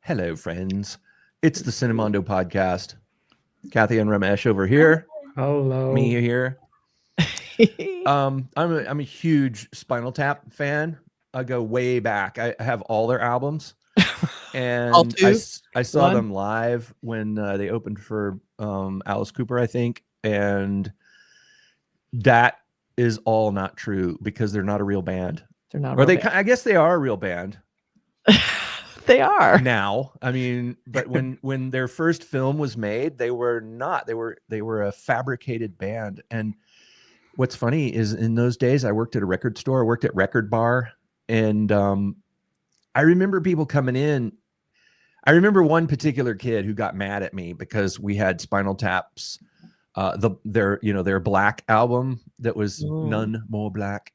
Hello, friends. It's the Cinemondo podcast. Kathy and Ramesh over here. Hello. Me here. I'm a huge Spinal Tap fan. I go way back. I have all their albums, and I saw them live when they opened for Alice Cooper, I think, and that is all not true because they're not a real band. They're not. Or I guess they are a real band. They are now. I mean, but when their first film was made, they were not. They were a fabricated band. And what's funny is in those days, I worked at a record store. I worked at Record Bar, and I remember people coming in. I remember one particular kid who got mad at me because we had Spinal Tap's their Black album that was None More Black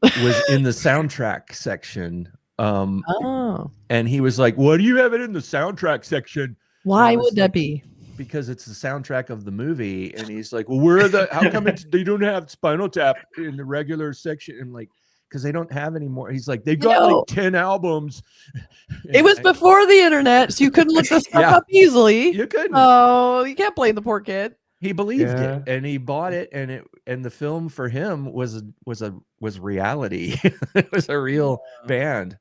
was in the soundtrack section. And he was like, "What do you have it in the soundtrack section?" Why would that be? Because it's the soundtrack of the movie. And he's like, "Well, how come they don't have Spinal Tap in the regular section?" And like, because they don't have any more. He's like, "They got like 10 albums." It was before the internet, so you couldn't look this stuff up easily. You couldn't. Oh, you can't blame the poor kid. He believed it, and he bought it, and the film for him was reality. It was a real band.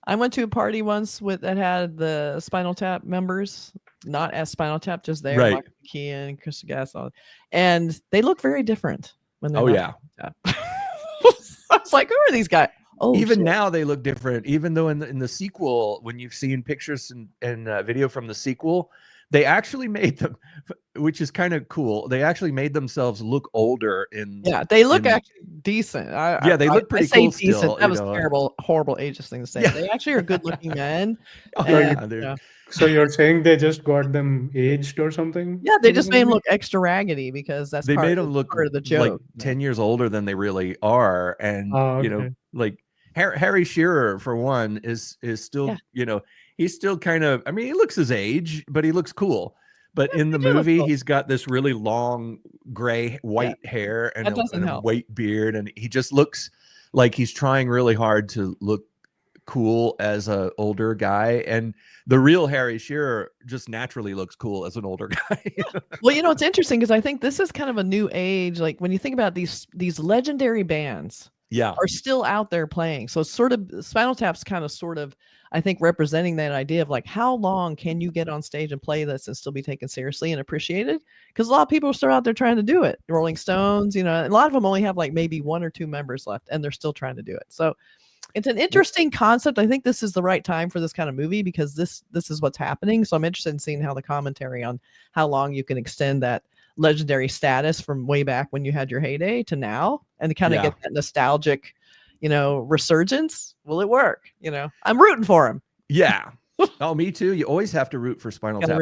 I went to a party once that had the Spinal Tap members, not as Spinal Tap, just there, right. Like McKean, Chris Gasol, and they look very different when they're I was like, who are these guys? Oh, even now they look different. Even though in the sequel, when you've seen pictures and video from the sequel, they actually made them, which is kind of cool. They actually made themselves look older they look actually decent. They look pretty cool decent. Still. That was terrible, horrible ageist thing to say. Yeah. They actually are good-looking men. So you're saying they just got them aged or something? Yeah, they just made them look extra raggedy because they made them look part of the joke. Like 10 years older than they really are, and like Harry Shearer for one is still he's still kind of, I mean, he looks his age, but he looks cool. But in the movie, he's got this really long gray white hair and a white beard, and he just looks like he's trying really hard to look cool as an older guy. And the real Harry Shearer just naturally looks cool as an older guy. Well, it's interesting because I think this is kind of a new age. Like when you think about these legendary bands, are still out there playing. So sort of Spinal Tap's kind of sort of, I think, representing that idea of like, how long can you get on stage and play this and still be taken seriously and appreciated? Because a lot of people are still out there trying to do it. Rolling Stones, a lot of them only have like maybe 1 or 2 members left, and they're still trying to do it. So it's an interesting concept. I think this is the right time for this kind of movie because this is what's happening. So I'm interested in seeing how the commentary on how long you can extend that legendary status from way back when you had your heyday to now, and kind of get that nostalgic resurgence. Will it work? I'm rooting for him. Yeah. Oh, me too. You always have to root for Spinal Tap.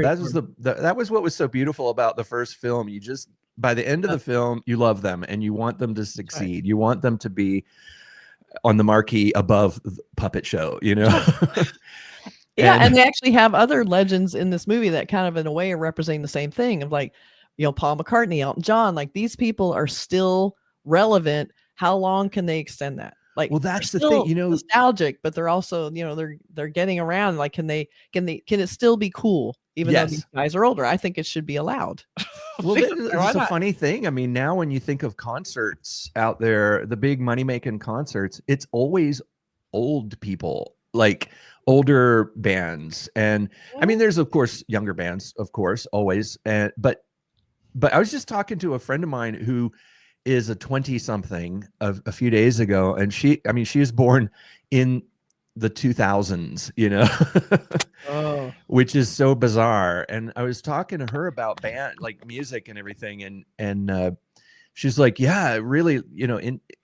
That was what was so beautiful about the first film. You just, by the end of the film, you love them and you want them to succeed. Right. You want them to be on the marquee above the puppet show, and they actually have other legends in this movie that kind of in a way are representing the same thing of like, Paul McCartney, Elton John, like these people are still relevant. How long can they extend that? Like, well, that's the thing, nostalgic, but they're also, they're getting around. Like, can it still be cool even though these guys are older? I think it should be allowed. Well, it's a funny thing. I mean, now when you think of concerts out there, the big money-making concerts, it's always old people, like older bands. And I mean, there's of course younger bands, of course, always. But I was just talking to a friend of mine who is a 20-something a few days ago, and she is born in the 2000s, which is so bizarre. And I was talking to her about band, like music and everything, and she's like, yeah, really,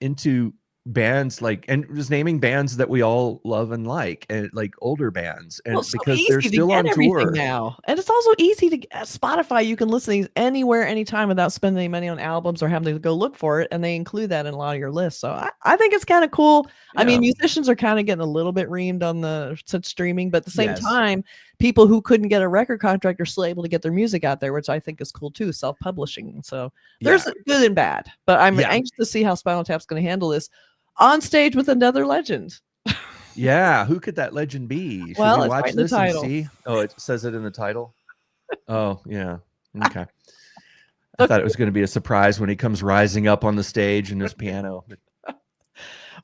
into bands, like, and just naming bands that we all love and like, and like older bands, and because they're still on tour now. And it's also easy to Spotify, you can listen to these anywhere, anytime without spending any money on albums or having to go look for it, and they include that in a lot of your lists. So I think it's kind of cool. I mean, musicians are kind of getting a little bit reamed on such streaming, but at the same time, people who couldn't get a record contract are still able to get their music out there, which I think is cool too, self-publishing. So there's good and bad, but I'm anxious to see how Spinal Tap's going to handle this. on stage with another legend. Yeah, who could that legend be? Should Well, we it's watch right in the this and title. see? Oh, it says it in the title. Oh, yeah. Okay. I thought it was going to be a surprise when he comes rising up on the stage in his piano.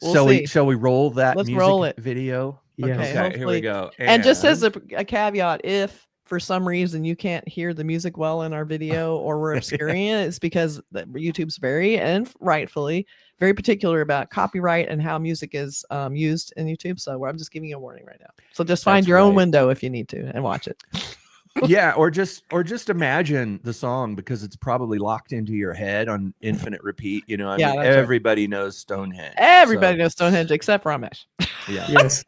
We'll shall we roll that Let's music roll it. Yes. Okay, Okay, here we hopefully. go. And just as a caveat, if for some reason you can't hear the music well in our video or we're obscuring it, it's because YouTube's very, and rightfully, very particular about copyright and how music is used in YouTube. So I'm just giving you a warning right now. So just find your own window if you need to and watch it. Yeah, or just imagine the song, because it's probably locked into your head on infinite repeat. You know, I mean, everybody knows Stonehenge. Everybody knows Stonehenge except Ramesh. Yeah. Yes.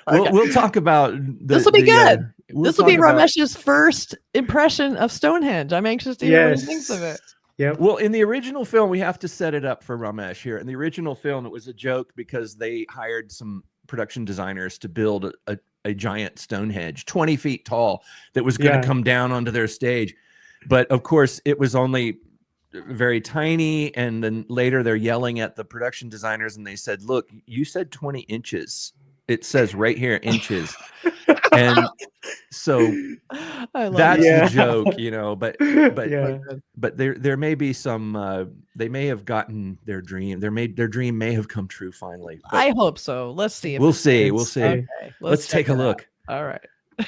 We'll talk about this will be good. This will be Ramesh's first impression of Stonehenge. I'm anxious to hear what he thinks of it. Yeah. Well, in the original film, we have to set it up for Ramesh here. In the original film, it was a joke because they hired some production designers to build a giant Stonehenge, 20 feet tall, that was going to come down onto their stage. But of course, it was only very tiny. And then later they're yelling at the production designers and they said, look, you said 20 inches. It says right here, inches. And so that's the joke, you know, but there may be some, they may have gotten their dream. Their dream may have come true finally. I hope so. Let's see. We'll see. Okay. Let's take a look. All right.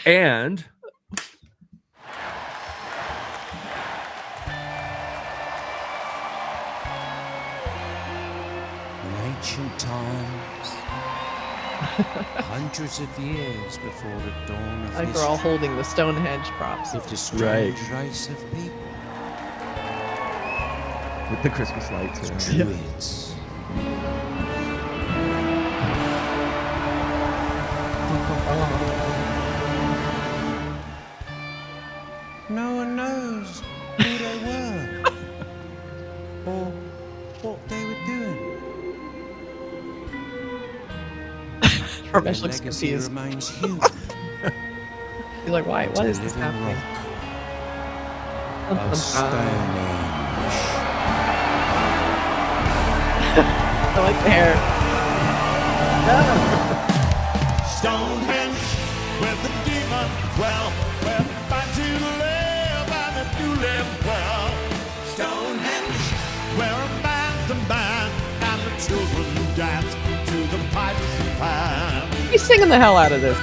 And in ancient times, hundreds of years before the dawn of history, they're all holding the Stonehenge props. lived a strange race of people. With the Christmas lights. Druids. No one knows who they were or what they were doing. Ramesh looks confused. Remains human. He's like, why? What is this happening? Of Stonehenge. I like the hair. Stonehenge, where the demons dwell, where the fight to live and the do live well. Stonehenge, where a man's a man and the children dance to the pipes of pan. He's singing the hell out of this.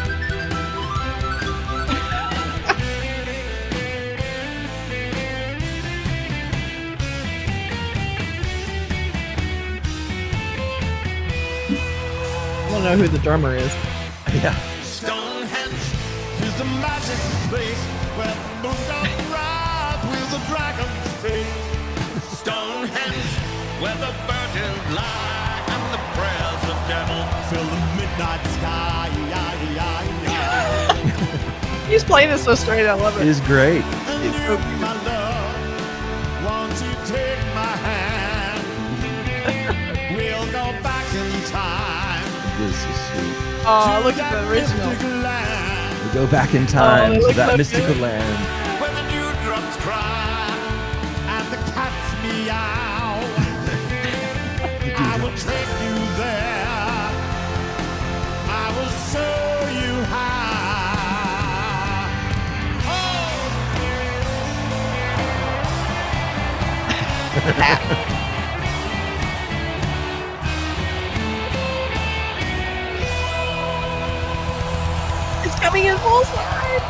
I don't know who the drummer is. Yeah. Stonehenge is the magic place where the moon don't rise with the dragon's face. Stonehenge, where the virgins lie and the prayers of devils fill the midnight sky. He's playing it so straight. I love it. It is great. And you, my love, won't you take my hand? We'll go back in time. This is sweet. Oh, look at the original. We go back in time to that so mystical good. land. When the dewdrops cry and the cats meow, I will take you there. I will show you how. It's coming in full slide.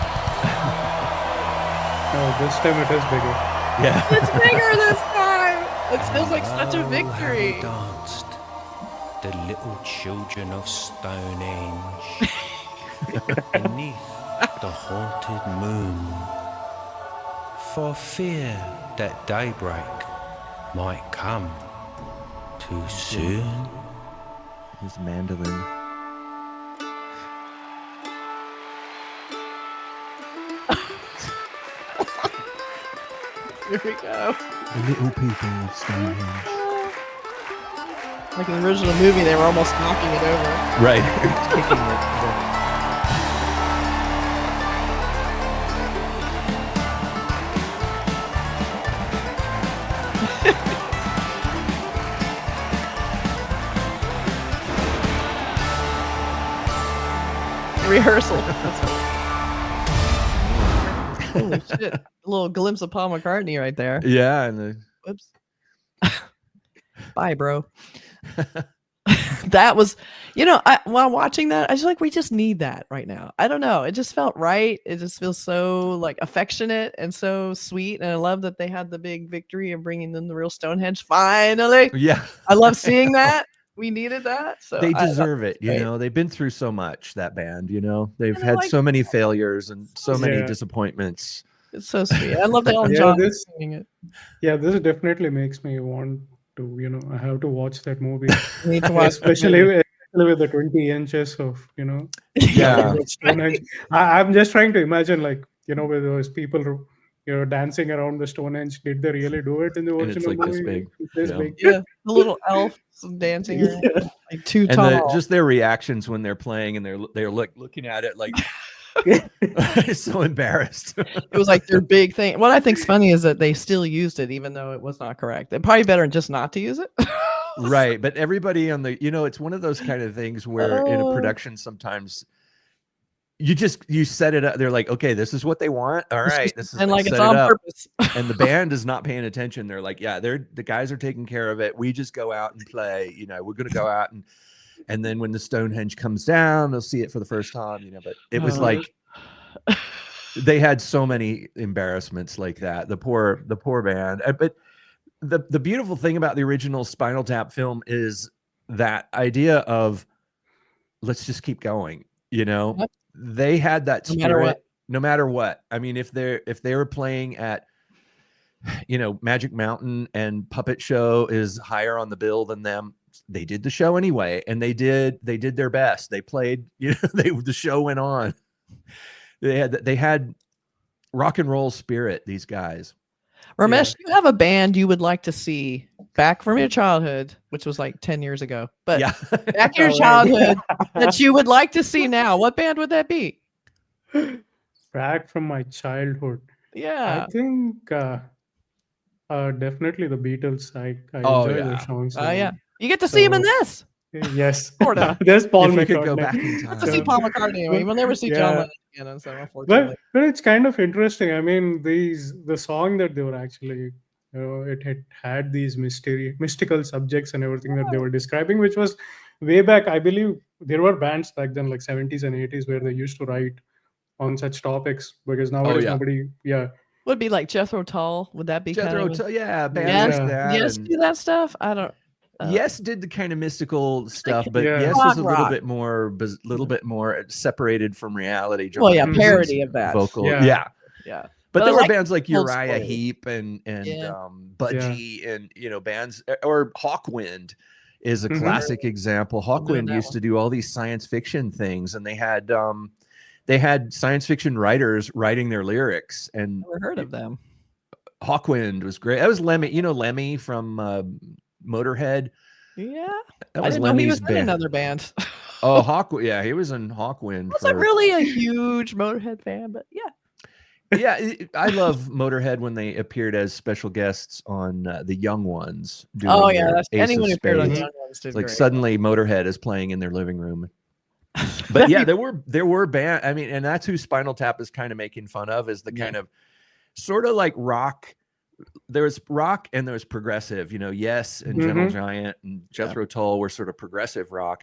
Oh, this time it is bigger. Yeah. It's bigger this time. It feels like such a Oh, victory. how danced the little children of Stonehenge beneath the haunted moon, for fear that daybreak might come too soon. His mandolin. Here we go. The little people of Stonehenge. Like in the original movie, they were almost knocking it over. Right. Kicking it. rehearsal. Holy shit! A little glimpse of Paul McCartney right there. Yeah, and Whoops. Bye, bro. That was, while watching that, I was like, we just need that right now. I don't know. It just felt right. It just feels so like affectionate and so sweet. And I love that they had the big victory of bringing them the real Stonehenge. Finally. yeah, I love seeing that. We needed that. So they deserve it. They've been through so much, that band, they've had so many failures and so many disappointments. It's so sweet. I love that Elton John singing it. Yeah, this definitely makes me want to, I have to watch that movie. Need to watch especially with the 20 inches of, Yeah. Stonehenge. I'm just trying to imagine, like, with those people, dancing around the Stonehenge. Did they really do it in the original it's like movie? this big. Yeah, the little elf dancing around, like too tall. Just their reactions when they're playing and they're looking at it like so embarrassed. It was like their big thing. What I think's funny is that they still used it even though it was not correct. They're probably better just not to use it. Right, but everybody on the it's one of those kind of things where in a production sometimes you set it up. They're like, okay, this is what they want. All right, this is, and like it's on purpose. And the band is not paying attention. They're like, yeah, the guys are taking care of it. We just go out and play. We're gonna go out and then when the Stonehenge comes down, they'll see it for the first time. But it was like they had so many embarrassments like that. The poor band. But the beautiful thing about the original Spinal Tap film is that idea of let's just keep going. Yep. They had that spirit no matter what. I mean, if they were playing at Magic Mountain and Puppet Show is higher on the bill than them, they did the show anyway, and they did their best. They played, the show went on. They had rock and roll spirit, these guys. Ramesh, do you have a band you would like to see back from your childhood, which was like 10 years ago, but back in your childhood that you would like to see now? What band would that be? Back from my childhood. Yeah. I think definitely the Beatles. I enjoy their songs. Oh, yeah. You get to see him in this. Yes. Sort of. There's Paul McCartney. Could go back in time. To see Paul McCartney. We'll never see John Lennon again, so unfortunately. But it's kind of interesting. I mean, the song that they were actually, it had these mystical subjects and everything that they were describing, which was way back. I believe there were bands back then, like 70s and 80s, where they used to write on such topics, because nowadays nobody. Would be like Jethro Tull. Would that be Jethro kind of? bands like that. Yes, do that stuff. I don't. Yes, did the kind of mystical stuff, but Yes was a little bit more separated from reality. Well, parody of that vocal, yeah. But there were bands like Uriah Heep and Budgie and bands, or Hawkwind is a classic example. Hawkwind used to do all these science fiction things, and they had science fiction writers writing their lyrics. And never heard of them. Hawkwind was great. That was Lemmy, Lemmy from Motorhead. Yeah, that was I didn't Lemmy's know he was band. In another band. Oh, Hawkwind. Yeah, he was in Hawkwind. I wasn't really a huge Motorhead fan, but I love Motorhead when they appeared as special guests on The Young Ones. Anyone who appeared on The Young Ones did like great. Suddenly Motorhead is playing in their living room. But there were band. I mean, and that's who Spinal Tap is kind of making fun of, is the kind of sort of like rock. There's rock and there's progressive, Yes and Gentle Giant and Jethro Tull were sort of progressive rock.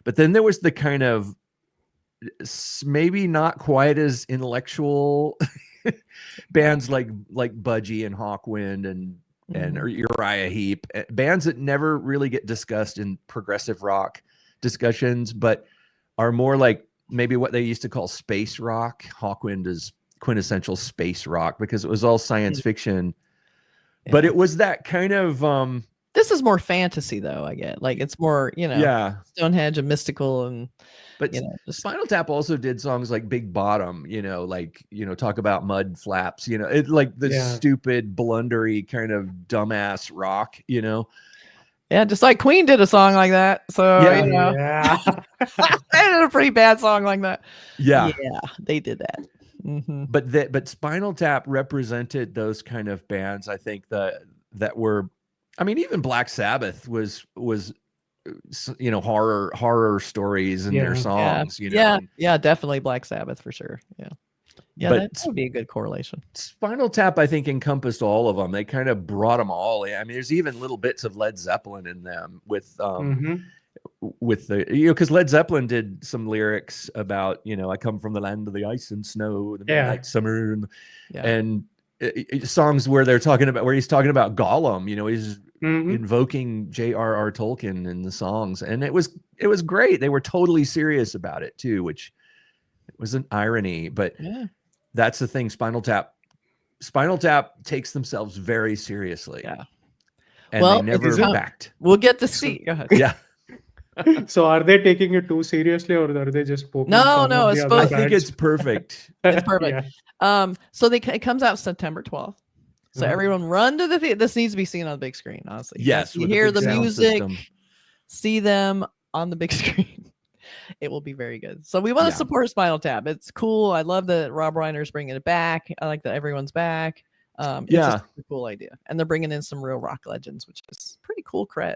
But then there was the kind of maybe not quite as intellectual bands like Budgie and Hawkwind and Uriah Heep, bands that never really get discussed in progressive rock discussions, but are more like maybe what they used to call space rock. Hawkwind is quintessential space rock because it was all science fiction. But it was that kind of this is more fantasy though, I get. Like it's more, Stonehenge and mystical but Spinal Tap also did songs like Big Bottom, talk about mud flaps, it like the stupid blundery kind of dumbass rock, Yeah, just like Queen did a song like that. So they did a pretty bad song like that. Yeah, they did that. Mm-hmm. But Spinal Tap represented those kind of bands. I think that were, I mean, even Black Sabbath was horror stories in their songs. Yeah, definitely Black Sabbath for sure. Yeah, but that would be a good correlation. Spinal Tap, I think, encompassed all of them. They kind of brought them all in. I mean, there's even little bits of Led Zeppelin in them with the because Led Zeppelin did some lyrics about I come from the land of the ice and snow, the midnight summer, and songs where he's talking about Gollum. He's invoking J.R.R. Tolkien in the songs, and it was great. They were totally serious about it too, which was an irony, but that's the thing. Spinal Tap takes themselves very seriously. Yeah. And they never backed. We'll get to see. Go ahead. Yeah. So are they taking it too seriously, or are they just poking fun No, at it's the other I think bands? it's perfect. It's perfect. So it comes out September 12th. So everyone run to the theater. This needs to be seen on the big screen, honestly. Yes. You hear the music, see them on the big screen. It will be very good. So we want to support Spinal Tap. It's cool. I love that Rob Reiner's bringing it back. I like that everyone's back. It's just a cool idea. And they're bringing in some real rock legends, which is pretty cool cred.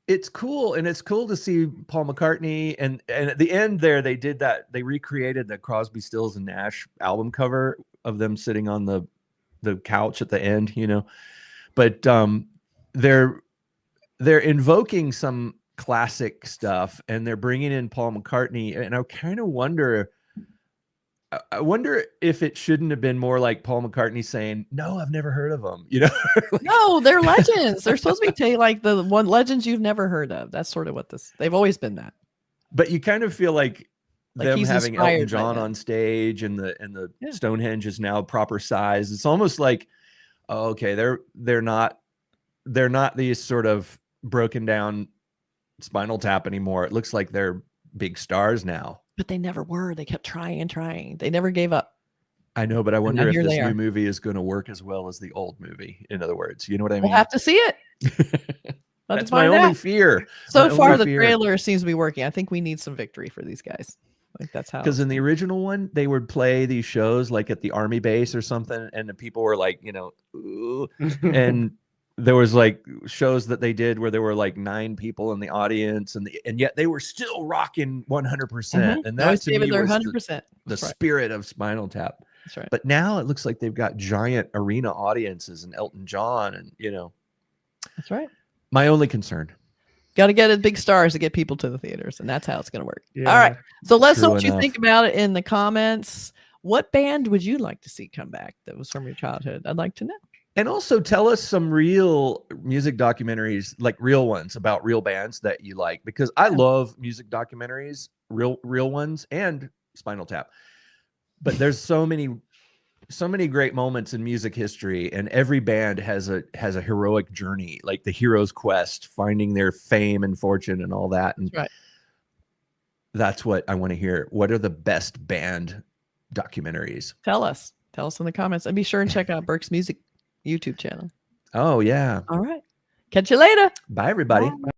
It's cool, and it's cool to see Paul McCartney, and at the end there they did that. They recreated the Crosby, Stills and Nash album cover of them sitting on the couch at the end, but they're invoking some classic stuff, and they're bringing in Paul McCartney, and I kind of wonder if it shouldn't have been more like Paul McCartney saying, "No, I've never heard of them." No, they're legends. They're supposed to be like the one legends you've never heard of. That's sort of what they've always been that. But you kind of feel like them having Elton John on stage, and the Stonehenge is now proper size. It's almost like, okay, they're not these sort of broken down Spinal Tap anymore. It looks like they're big stars now. But they never were. They kept trying and trying. They never gave up. I know, but I wonder if this new movie is going to work as well as the old movie. In other words, you know what I mean? We'll have to see it. That's my only fear. So far, the trailer seems to be working. I think we need some victory for these guys. Like that's how. Because in the original one, they would play these shows like at the army base or something, and the people were like, ooh, and there was like shows that they did where there were like 9 people in the audience, and yet they were still rocking 100%. And that's to me was 100%. The spirit of Spinal Tap. That's right. But now it looks like they've got giant arena audiences and Elton John, and That's right. My only concern. Got to get it big stars to get people to the theaters, and that's how it's going to work. Yeah. All right. So let's know what you think about it in the comments. What band would you like to see come back that was from your childhood? I'd like to know. And also tell us some real music documentaries, like real ones about real bands that you like, because I love music documentaries, real ones, and Spinal Tap. But there's so many great moments in music history, and every band has a heroic journey, like the hero's quest, finding their fame and fortune and all that. And that's what I want to hear. What are the best band documentaries? Tell us in the comments, and be sure and check out Burk's Music YouTube channel. Oh yeah. All right. Catch you later. Bye everybody. Bye.